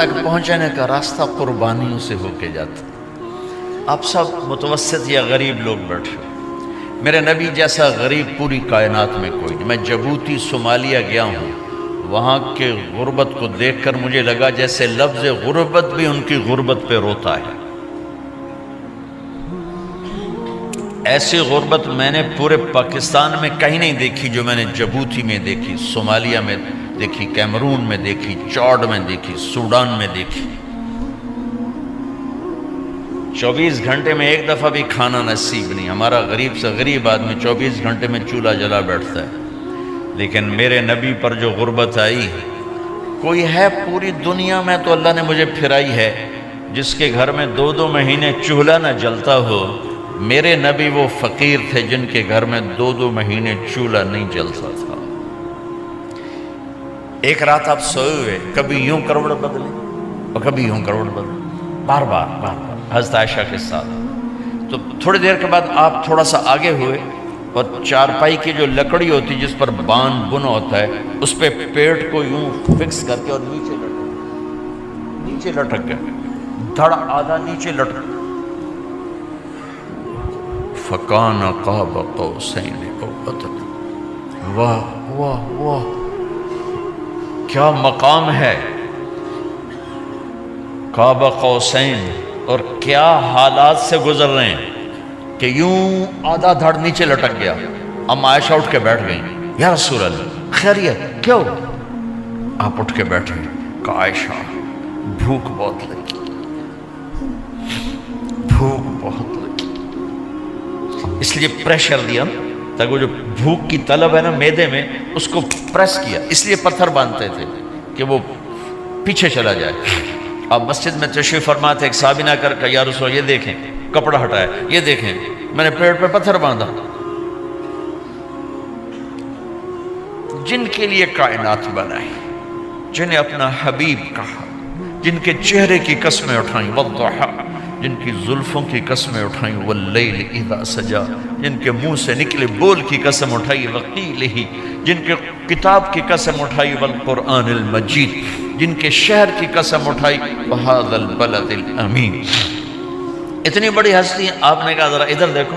تک پہنچنے کا راستہ قربانیوں سے ہو کے جاتا. آپ سب متوسط یا غریب لوگ بیٹھے ہو. میرے نبی جیسا غریب پوری کائنات میں کوئی نہیں. میں جبوتی صومالیہ گیا ہوں، وہاں کے غربت کو دیکھ کر مجھے لگا جیسے لفظ غربت بھی ان کی غربت پہ روتا ہے. ایسی غربت میں نے پورے پاکستان میں کہیں نہیں دیکھی جو میں نے جبوتی میں دیکھی، صومالیہ میں دیکھی، کیمرون میں دیکھی، چاڈ میں دیکھی، سوڈان میں دیکھی. 24 گھنٹے میں ایک دفعہ بھی کھانا نصیب نہیں. ہمارا غریب سے غریب آدمی 24 گھنٹے میں چولہا جلا بیٹھتا ہے. لیکن میرے نبی پر جو غربت آئی، کوئی ہے پوری دنیا میں تو اللہ نے مجھے پھرائی ہے جس کے گھر میں 2 مہینے چولہا نہ جلتا ہو. میرے نبی وہ فقیر تھے جن کے گھر میں 2 مہینے چولہا نہیں جلتا تھا. ایک رات آپ سوئے ہوئے، کبھی یوں کروڑ بدلے اور کبھی یوں کروڑ بدلے، بار بار حضرت عائشہ کے ساتھ. تو تھوڑی دیر کے بعد آپ تھوڑا سا آگے ہوئے اور چارپائی کی جو لکڑی ہوتی جس پر بان بنا ہوتا ہے اس پہ پیٹ کو یوں فکس کر کے اور نیچے لٹک گئے، دھڑ آدھا نیچے لٹک. فَكَانَ قَابَ قَوْسَيْنِ أَوْ أَدْنَىٰ. واہ واہ واہ، کیا مقام ہے. قاب قوسین، اور کیا حالات سے گزر رہے ہیں کہ یوں آدھا دھڑ نیچے لٹک گیا. ام عائشہ اٹھ کے بیٹھ گئیں، یا رسول اللہ خیریت کیوں؟ آپ اٹھ کے بیٹھے. کہا عائشہ بھوک بہت لگی، بھوک بہت لگی، اس لیے پریشر دیا تاکہ وہ جو بھوک کی طلب ہے نا میدے میں اس کو پریس کیا. اس لیے پتھر باندھتے تھے کہ وہ پیچھے چلا جائے. آپ مسجد میں تشریف فرما تھے، ایک صحابی نہ کر کہ یا رسول اللہ یہ دیکھیں کپڑا ہٹایا، یہ دیکھیں میں نے پیٹ پہ پتھر باندھا. جن کے لیے کائنات بنائی، جنہیں اپنا حبیب کہا، جن کے چہرے کی قسمیں اٹھائیں، والضحیٰ، جن کی زلفوں کی قسمیں اٹھائیں، واللیل اذا سجا، جن کے منہ سے نکلے بول کی قسم اٹھائی، وقیلہ، جن کے کتاب کی قسم اٹھائی، والقرآن المجید، جن کے شہر کی قسم اٹھائی، وہذا البلد الامین. اتنی بڑی ہستی. آپ نے کہا ذرا ادھر دیکھو.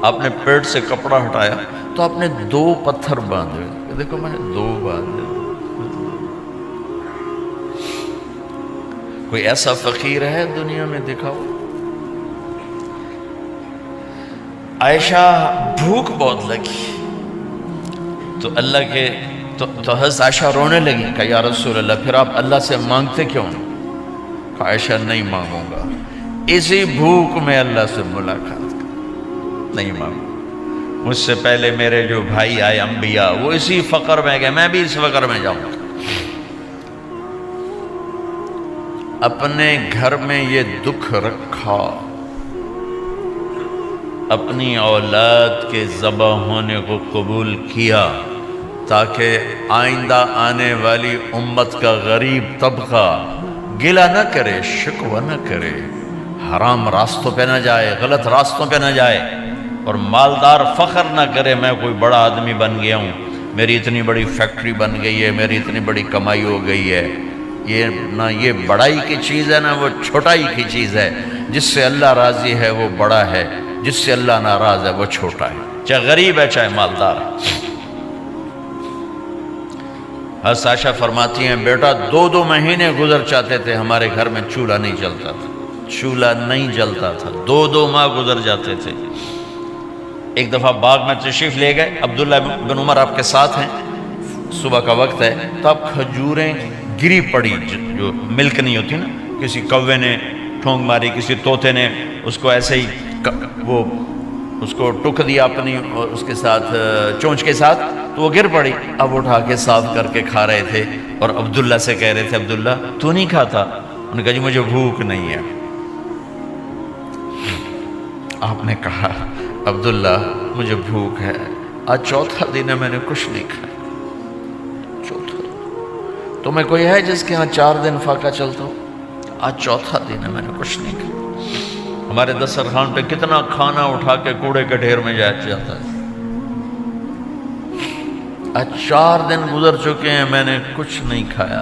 آپ نے پیٹ سے کپڑا ہٹایا تو آپ نے 2 پتھر باندھے. دیکھو میں نے 2 باندھے. کوئی ایسا فقیر ہے دنیا میں؟ دکھاؤ. عائشہ بھوک بہت لگی تو اللہ کے تو حضرت عائشہ رونے لگی. کہا یا رسول اللہ پھر آپ اللہ سے مانگتے کیوں نہیں؟ کہا عائشہ نہیں مانگوں گا، اسی بھوک میں اللہ سے ملاقات کر، نہیں مانگوں. مجھ سے پہلے میرے جو بھائی آئے انبیاء وہ اسی فقر میں گئے، میں بھی اس فقر میں جاؤں گا. اپنے گھر میں یہ دکھ رکھا، اپنی اولاد کے ذبح ہونے کو قبول کیا تاکہ آئندہ آنے والی امت کا غریب طبقہ گلہ نہ کرے، شکوہ نہ کرے، حرام راستوں پہ نہ جائے، غلط راستوں پہ نہ جائے، اور مالدار فخر نہ کرے میں کوئی بڑا آدمی بن گیا ہوں، میری اتنی بڑی فیکٹری بن گئی ہے، میری اتنی بڑی کمائی ہو گئی ہے. یہ نہ یہ بڑائی کی چیز ہے نہ وہ چھوٹائی کی چیز ہے. جس سے اللہ راضی ہے وہ بڑا ہے، جس سے اللہ ناراض ہے وہ چھوٹا ہے، چاہے غریب ہے چاہے مالدار ہے. حضرت عائشہ فرماتی ہیں بیٹا 2 مہینے گزر جاتے تھے ہمارے گھر میں چولہا نہیں جلتا تھا، چولہا نہیں جلتا تھا، 2 ماہ گزر جاتے تھے. ایک دفعہ باغ میں تشریف لے گئے، عبداللہ بن عمر آپ کے ساتھ ہیں، صبح کا وقت ہے تو اب کھجوریں گری پڑی، جو ملک نہیں ہوتی نا، کسی کوے نے ٹھونگ ماری، کسی طوطے نے اس کو ایسے ہی وہ اس کو ٹک دیا اپنی اس کے ساتھ چونچ کے ساتھ، تو وہ گر پڑی. اب اٹھا کے صاف کر کے کھا رہے تھے اور عبداللہ سے کہہ رہے تھے عبداللہ تو نہیں کھاتا؟ انہوں نے کہا جی مجھے بھوک نہیں ہے. آپ نے کہا عبداللہ مجھے بھوک ہے، آج 4تھا دن ہے میں نے کچھ نہیں کھایا. 4تھا تمہیں کوئی ہے جس کے ہاں 4 دن فاقہ چلتا ہو؟ آج 4تھا دن ہے میں نے کچھ نہیں کھایا. ہمارے دسترخوان پہ کتنا کھانا اٹھا کے کوڑے کے ڈھیر میں جاتا ہے. آج 4 دن گزر چکے ہیں میں نے کچھ نہیں کھایا.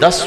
10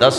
10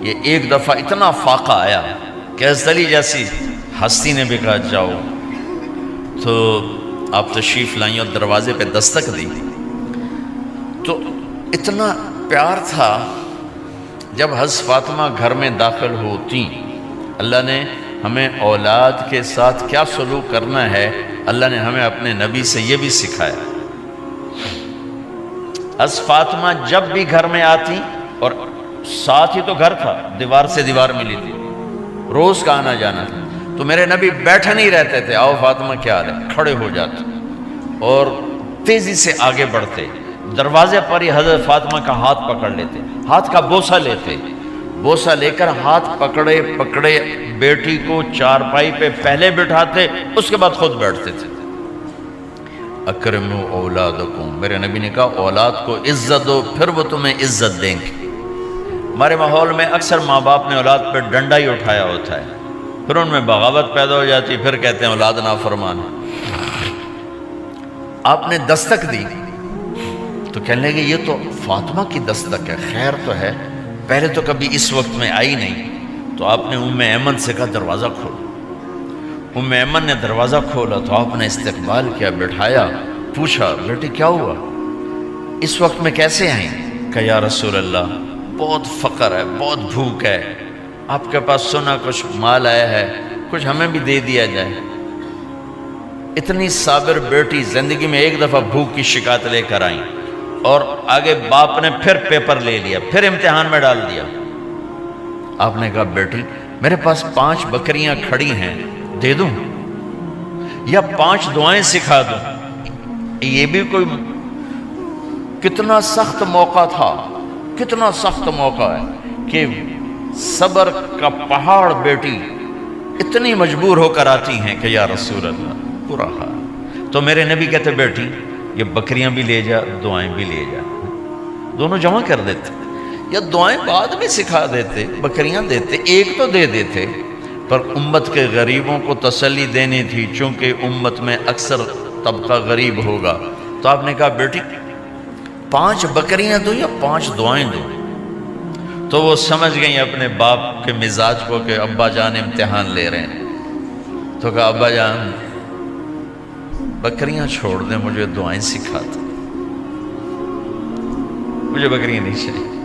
یہ ایک دفعہ اتنا فاقہ آیا کہ حضرت علی جیسی ہستی نے بھی کہا جاؤ، تو آپ تشریف لائیں اور دروازے پہ دستک دی تو اتنا پیار تھا۔ جب حضرت فاطمہ گھر میں داخل ہوتی، اللہ نے ہمیں اولاد کے ساتھ کیا سلوک کرنا ہے اللہ نے ہمیں اپنے نبی سے یہ بھی سکھایا۔ حضرت فاطمہ جب بھی گھر میں آتی، اور ساتھ ہی تو گھر تھا، دیوار سے دیوار ملی تھی، روز کا آنا جانا تھا، تو میرے نبی بیٹھے نہیں رہتے تھے، آؤ فاطمہ کیا حال ہے، کھڑے ہو جاتے اور تیزی سے آگے بڑھتے، دروازے پر ہی حضرت فاطمہ کا ہاتھ پکڑ لیتے، ہاتھ کا بوسہ لیتے، بوسہ لے کر ہاتھ پکڑے پکڑے بیٹی کو چارپائی پہ پہلے بٹھاتے، اس کے بعد خود بیٹھتے تھے۔ اکرموا اولادکم، میرے نبی نے کہا اولاد کو عزت دو، پھر وہ تمہیں عزت دیں گے۔ ہمارے ماحول میں اکثر ماں باپ نے اولاد پہ ڈنڈا ہی اٹھایا ہوتا ہے، پھر ان میں بغاوت پیدا ہو جاتی، پھر کہتے ہیں اولاد نافرمان ہے۔ آپ نے دستک دی تو کہنے لگے یہ تو فاطمہ کی دستک ہے، خیر تو ہے، پہلے تو کبھی اس وقت میں آئی نہیں۔ تو آپ نے ام ایمن سے کہا دروازہ کھولو۔ ام ایمن نے دروازہ کھولا تو آپ نے استقبال کیا، بٹھایا، پوچھا بیٹی کیا ہوا، اس وقت میں کیسے آئیں؟ کہ یا رسول اللہ بہت فقر ہے، بہت بھوک ہے، آپ کے پاس سنا کچھ مال آیا ہے، کچھ ہمیں بھی دے دیا جائے۔ اتنی صابر بیٹی زندگی میں ایک دفعہ بھوک کی شکایت لے کر آئیں، اور آگے باپ نے پھر پیپر لے لیا، پھر امتحان میں ڈال دیا۔ آپ نے کہا بیٹی میرے پاس 5 بکریاں کھڑی ہیں، دے دوں یا 5 دعائیں سکھا دوں؟ یہ بھی کوئی کتنا سخت موقع تھا، کتنا سخت موقع ہے کہ صبر کا پہاڑ بیٹی اتنی مجبور ہو کر آتی ہیں کہ یا رسول اللہ برا حال۔ تو میرے نبی کہتے بیٹی یہ بکریاں بھی لے جا، دعائیں بھی لے جا، دونوں جمع کر دیتے، یا دعائیں بعد میں سکھا دیتے، بکریاں دیتے، ایک تو دے دیتے، پر امت کے غریبوں کو تسلی دینی تھی، چونکہ امت میں اکثر طبقہ غریب ہوگا۔ تو آپ نے کہا بیٹی 5 بکریاں دوں یا 5 دعائیں دوں؟ تو وہ سمجھ گئیں اپنے باپ کے مزاج کو کہ ابا جان امتحان لے رہے ہیں، تو کہا ابا جان بکریاں چھوڑ دیں، مجھے دعائیں سکھا دیں، مجھے بکریاں نہیں چاہیے۔